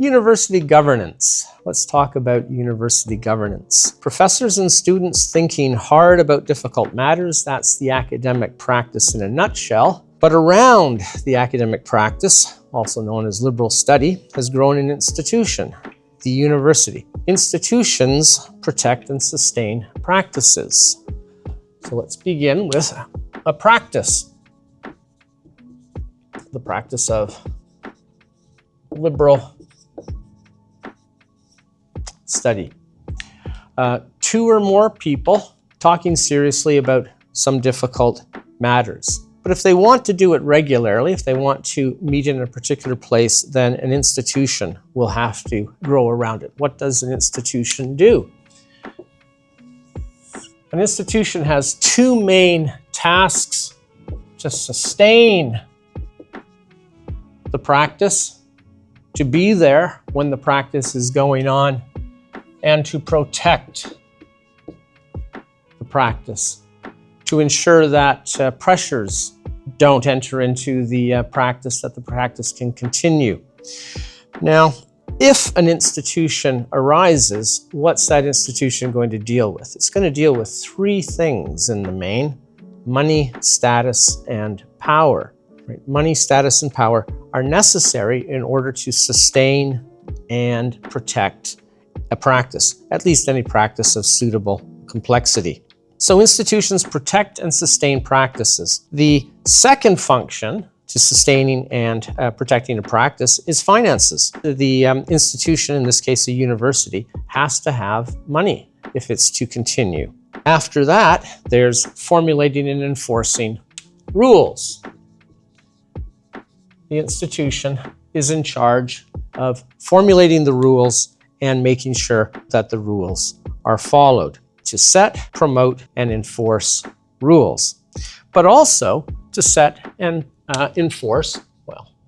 University governance. Let's talk about university governance. Professors and students thinking hard about difficult matters, that's the academic practice in a nutshell. But around the academic practice, also known as liberal study, has grown an institution, the university. Institutions protect and sustain practices. So let's begin with a practice. The practice of liberal study. Two or more people talking seriously about some difficult matters. But if they want to do it regularly, if they want to meet in a particular place, then an institution will have to grow around it. What does an institution do? An institution has two main tasks: to sustain the practice, to be there when the practice is going on, and to protect the practice, to ensure that pressures don't enter into the practice, that the practice can continue. Now, if an institution arises, what's that institution going to deal with? It's going to deal with three things in the main: money, status, and power. Right? Money, status, and power are necessary in order to sustain and protect a practice, at least any practice of suitable complexity. So institutions protect and sustain practices. The second function to sustaining and protecting a practice is finances. The institution, in this case a university, has to have money if it's to continue. After that, there's formulating and enforcing rules. The institution is in charge of formulating the rules and making sure that the rules are followed, to set, promote, and enforce rules, but also to set and enforce,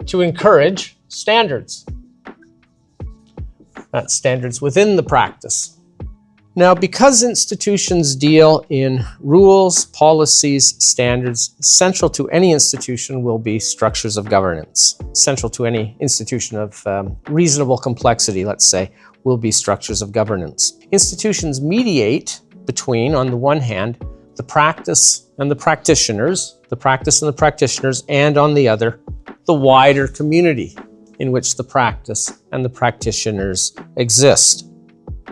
to encourage standards. That's standards within the practice. Now, because institutions deal in rules, policies, standards, central to any institution will be structures of governance. Central to any institution of reasonable complexity, let's say, will be structures of governance. Institutions mediate between, on the one hand, the practice and the practitioners, and on the other, the wider community in which the practice and the practitioners exist.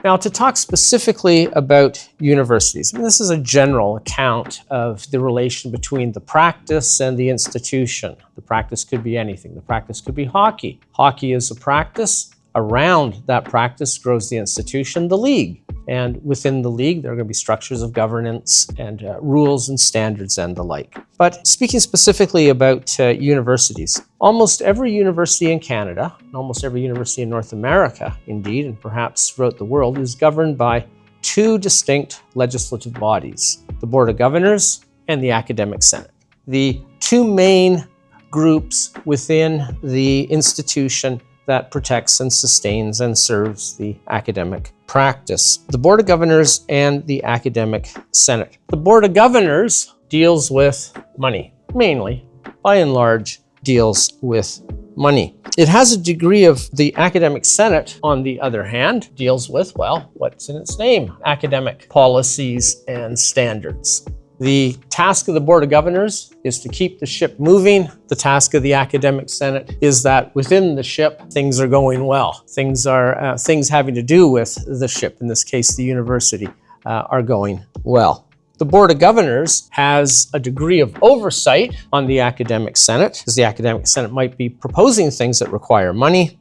Now, to talk specifically about universities, and this is a general account of the relation between the practice and the institution. The practice could be anything. The practice could be hockey. Hockey is a practice. Around that practice grows the institution, the league. And within the league, there are going to be structures of governance and rules and standards and the like. But speaking specifically about universities, almost every university in Canada, and almost every university in North America, indeed, and perhaps throughout the world, is governed by two distinct legislative bodies: the Board of Governors and the Academic Senate. The two main groups within the institution that protects and sustains and serves the academic practice: the Board of Governors and the Academic Senate. The Board of Governors deals with money, mainly, by and large, deals with money. It has a degree of the Academic Senate, on the other hand, deals with, what's in its name? Academic policies and standards. The task of the Board of Governors is to keep the ship moving. The task of the Academic Senate is that within the ship, things are going well. Things having to do with the ship, in this case the university, are going well. The Board of Governors has a degree of oversight on the Academic Senate, because the Academic Senate might be proposing things that require money.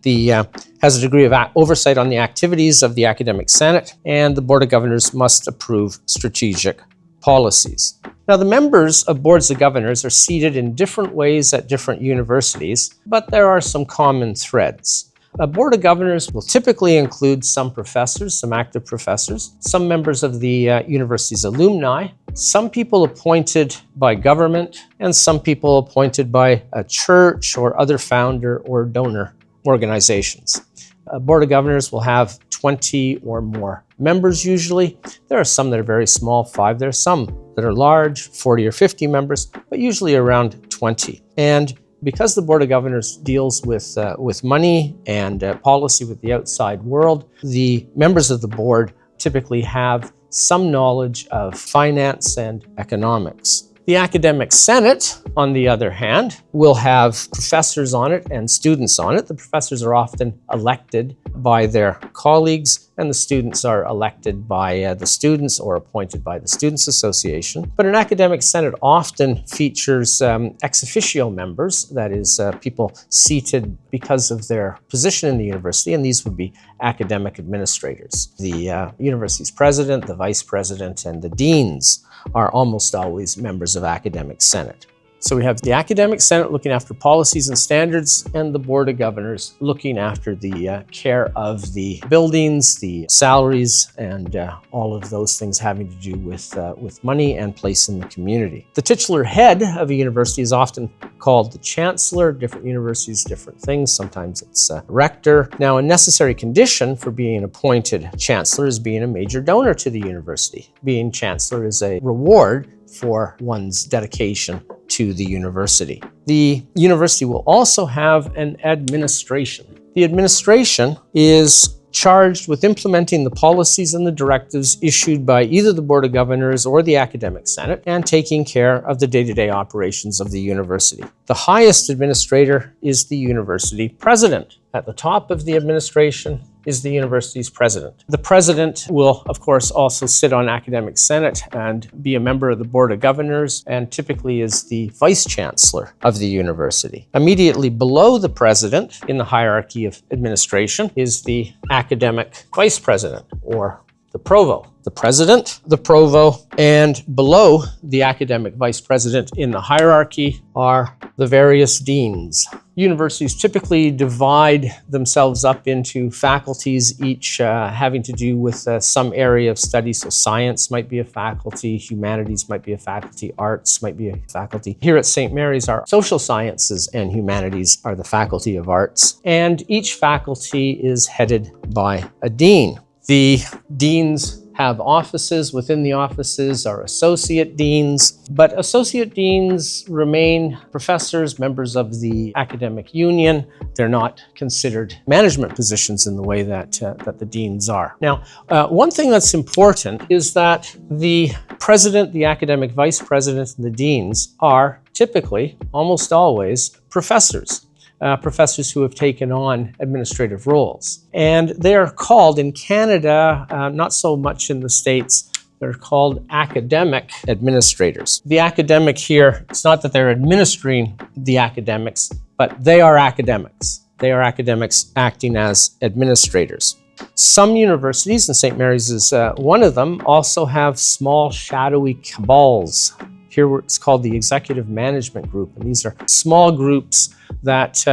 Has a degree of oversight on the activities of the Academic Senate, and the Board of Governors must approve strategic policies. Now, the members of boards of governors are seated in different ways at different universities, but there are some common threads. A board of governors will typically include some professors, some active professors, some members of the university's alumni, some people appointed by government, and some people appointed by a church or other founder or donor organizations. A board of governors will have 20 or more members usually. There are some that are very small, 5. There are some that are large, 40 or 50 members, but usually around 20. And Because the Board of Governors deals with money and policy with the outside world, the members of the board typically have some knowledge of finance and economics. The Academic Senate, on the other hand, will have professors on it and students on it. The professors are often elected by their colleagues, and the students are elected by the students or appointed by the Students' Association. But an Academic Senate often features ex officio members, that is, people seated because of their position in the university, and these would be academic administrators. The university's president, the vice president, and the deans are almost always members of Academic Senate. So we have the Academic Senate looking after policies and standards, and the Board of Governors looking after the care of the buildings, the salaries, and all of those things having to do with money and place in the community. The titular head of a university is often called the chancellor. Different universities, different things. Sometimes it's rector. Now, a necessary condition for being appointed chancellor is being a major donor to the university. Being chancellor is a reward for one's dedication to the university. The university will also have an administration. The administration is charged with implementing the policies and the directives issued by either the Board of Governors or the Academic Senate and taking care of the day-to-day operations of the university. The highest administrator is the university president. At the top of the administration is the university's president. The president will, of course, also sit on Academic Senate and be a member of the Board of Governors, and typically is the vice chancellor of the university. Immediately below the president in the hierarchy of administration is the academic vice president, or the provost. The president, the provost, and below the academic vice president in the hierarchy are the various deans. Universities typically divide themselves up into faculties, each having to do with some area of study. So science might be a faculty, humanities might be a faculty, arts might be a faculty. Here at St. Mary's, our social sciences and humanities are the faculty of arts, and each faculty is headed by a dean. The deans have offices. Within the offices are associate deans, but associate deans remain professors, members of the academic union. They're not considered management positions in the way that the deans are. Now, one thing that's important is that the president, the academic vice president, and the deans are typically, almost always, professors. Professors who have taken on administrative roles. And they are called in Canada, not so much in the States, they're called academic administrators. The academic here, it's not that they're administering the academics, but they are academics. They are academics acting as administrators. Some universities, and St. Mary's is one of them, also have small shadowy cabals. Here it's called the Executive Management Group, and these are small groups that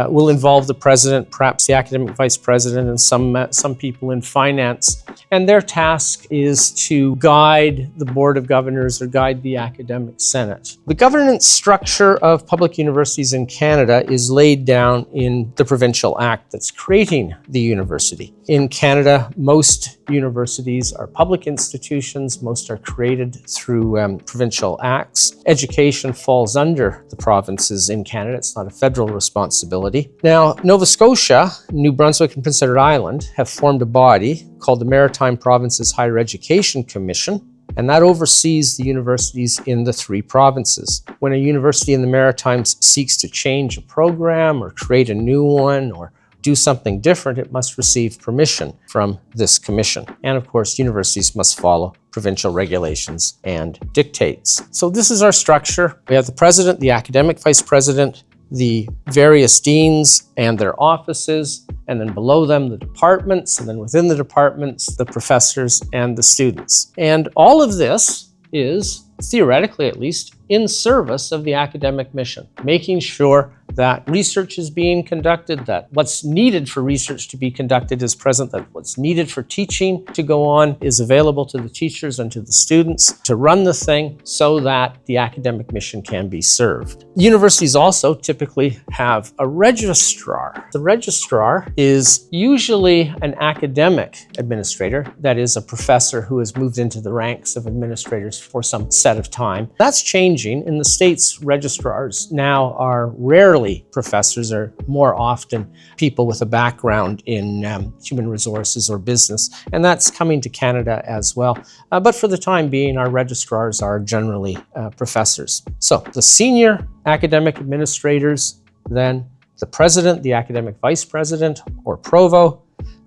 will involve the president, perhaps the academic vice president, and some people in finance. And their task is to guide the Board of Governors or guide the Academic Senate. The governance structure of public universities in Canada is laid down in the Provincial Act that's creating the university. In Canada, most universities are public institutions. Most are created through provincial acts. Education falls under the provinces in Canada. It's not a federal responsibility. Now, Nova Scotia, New Brunswick, and Prince Edward Island have formed a body called the Maritime Provinces Higher Education Commission, and that oversees the universities in the three provinces. When a university in the Maritimes seeks to change a program or create a new one or do something different, it must receive permission from this commission. And of course, universities must follow provincial regulations and dictates. So this is our structure. We have the president, the academic vice president, the various deans and their offices, and then below them the departments, and then within the departments the professors and the students. And all of this is, theoretically at least, in service of the academic mission, making sure that research is being conducted, that what's needed for research to be conducted is present, that what's needed for teaching to go on is available to the teachers and to the students to run the thing so that the academic mission can be served. Universities also typically have a registrar. The registrar is usually an academic administrator, that is, a professor who has moved into the ranks of administrators for some set of time. That's changing. In the States, registrars now are rarely professors, or more often people with a background in human resources or business, and that's coming to Canada as well. But for the time being, our registrars are generally professors. So the senior academic administrators, then the president, the academic vice president or provost,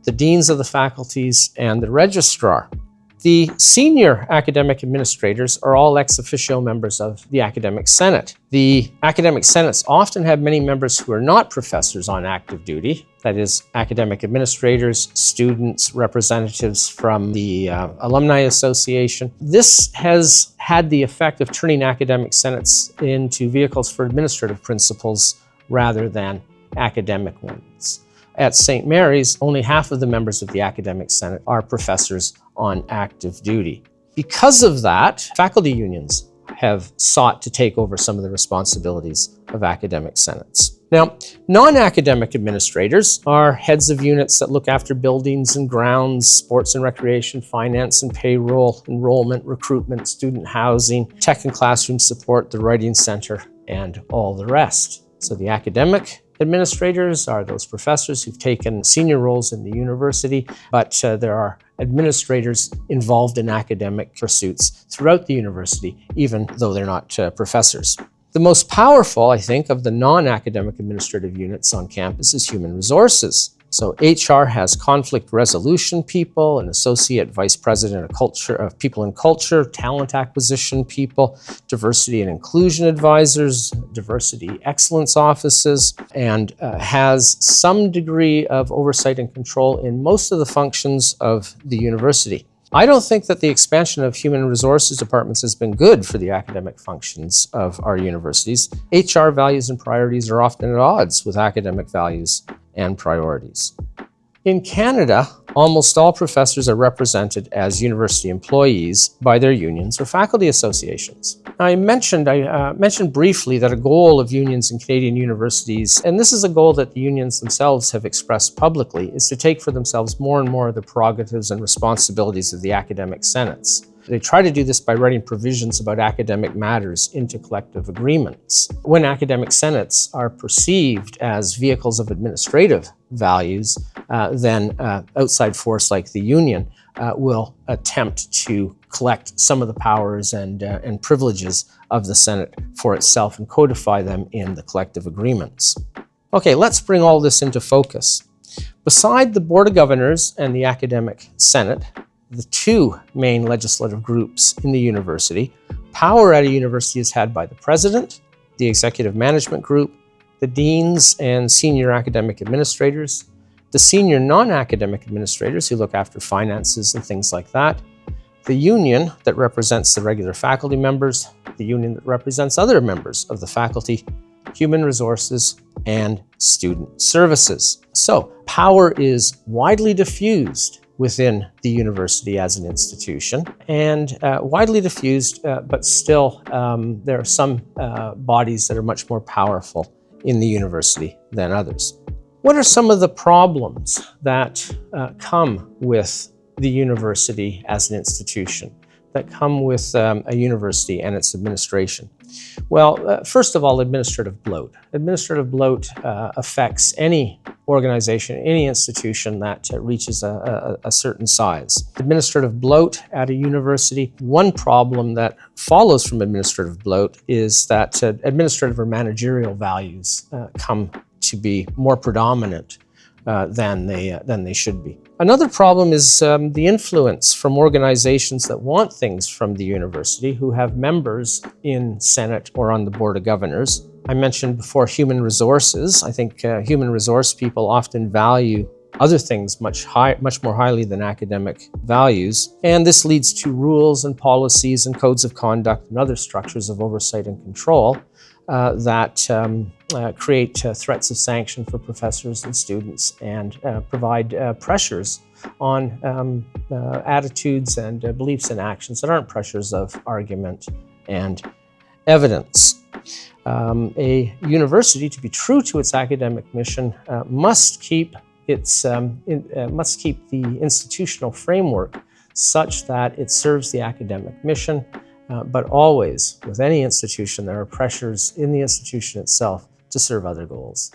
the deans of the faculties, and the registrar. The senior academic administrators are all ex officio members of the Academic Senate. The Academic Senates often have many members who are not professors on active duty, that is, academic administrators, students, representatives from the Alumni Association. This has had the effect of turning academic senates into vehicles for administrative principles rather than academic ones. At St. Mary's, only half of the members of the Academic Senate are professors on active duty. Because of that, faculty unions have sought to take over some of the responsibilities of academic senates. Now, non-academic administrators are heads of units that look after buildings and grounds, sports and recreation, finance and payroll, enrollment, recruitment, student housing, tech and classroom support, the writing center, and all the rest. So the academic administrators are those professors who've taken senior roles in the university, but there are administrators involved in academic pursuits throughout the university, even though they're not professors. The most powerful, I think, of the non-academic administrative units on campus is human resources. So HR has conflict resolution people, an associate vice president of people and culture, talent acquisition people, diversity and inclusion advisors, diversity excellence offices, and has some degree of oversight and control in most of the functions of the university. I don't think that the expansion of human resources departments has been good for the academic functions of our universities. HR values and priorities are often at odds with academic values and priorities. In Canada, almost all professors are represented as university employees by their unions or faculty associations. I mentioned briefly that a goal of unions in Canadian universities, and this is a goal that the unions themselves have expressed publicly, is to take for themselves more and more of the prerogatives and responsibilities of the academic senates. They try to do this by writing provisions about academic matters into collective agreements. When academic senates are perceived as vehicles of administrative values, then outside force like the union will attempt to collect some of the powers and privileges of the Senate for itself and codify them in the collective agreements. Okay, let's bring all this into focus. Beside the Board of Governors and the Academic Senate, the two main legislative groups in the university, power at a university is had by the president, the executive management group, the deans and senior academic administrators, the senior non-academic administrators who look after finances and things like that, the union that represents the regular faculty members, the union that represents other members of the faculty, human resources, and student services. So power is widely diffused within the university as an institution, and widely diffused, but still there are some bodies that are much more powerful in the university than others. What are some of the problems that come with the university as an institution, that come with a university and its administration? Well, first of all, administrative bloat. Administrative bloat affects any organization, any institution that reaches a certain size. Administrative bloat at a university, one problem that follows from administrative bloat is that administrative or managerial values come to be more predominant than they should be. Another problem is the influence from organizations that want things from the university who have members in Senate or on the Board of Governors. I mentioned before human resources. I think human resource people often value other things much more highly than academic values. And this leads to rules and policies and codes of conduct and other structures of oversight and control that create threats of sanction for professors and students, and provide pressures on attitudes and beliefs and actions that aren't pressures of argument and evidence. A university, to be true to its academic mission, must keep the institutional framework such that it serves the academic mission, but always, with any institution, there are pressures in the institution itself to serve other goals.